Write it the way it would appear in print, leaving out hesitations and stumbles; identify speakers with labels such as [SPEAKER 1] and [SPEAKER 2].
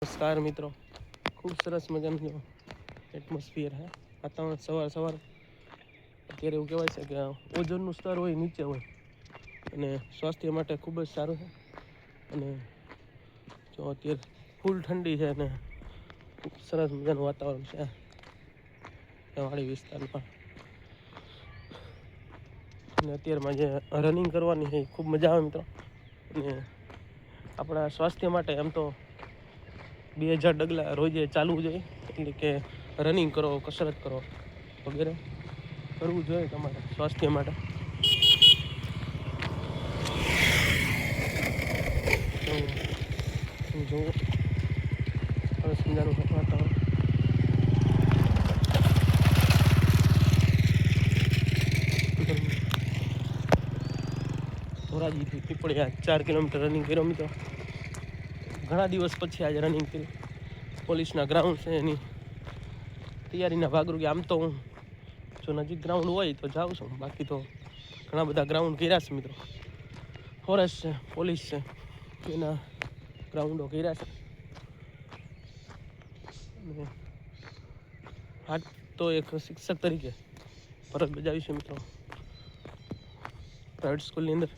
[SPEAKER 1] નમસ્કાર મિત્રો, ખૂબ સરસ મજાનું એટમોસ્ફિયર છે. વાતાવરણ સવાર અત્યારે એવું કહેવાય છે કે ઓઝોનનું સ્તર હોય નીચે હોય અને સ્વાસ્થ્ય માટે ખૂબ જ સારું છે. અને જો અત્યારે ફૂલ ઠંડી છે અને ખૂબ સરસ મજાનું વાતાવરણ છે પહાડી વિસ્તારમાં. અને અત્યારમાં જે રનિંગ કરવાની છે ખૂબ મજા આવે મિત્રો. અને આપણા સ્વાસ્થ્ય માટે એમ તો 2000 ડગલા રોજે ચાલવું જોઈએ, એટલે કે રનિંગ કરો, કસરત કરો વગેરે કરવું જોઈએ તમારે સ્વાસ્થ્ય માટે. જોવું સરસ મજાનું વાતાવરણ. ધોરાજીથી પીપળિયા 4 કિલોમીટર રનિંગ કર્યો મિત્રો. ઘણા દિવસ પછી આજે રનિંગ કરી. પોલીસના ગ્રાઉન્ડ છે એની તૈયારીના ભાગરૂપે. આમ તો હું જો નજીક ગ્રાઉન્ડ હોય તો જાઉં છું, બાકી તો ઘણા બધા ગ્રાઉન્ડ કર્યા છે મિત્રો. ફોરેસ્ટ છે, પોલીસ છે, એના ગ્રાઉન્ડો કર્યા છે. અને આજ તો એક શિક્ષક તરીકે ફરજ બજાવી છે મિત્રો પ્રાઇવેટ સ્કૂલની અંદર.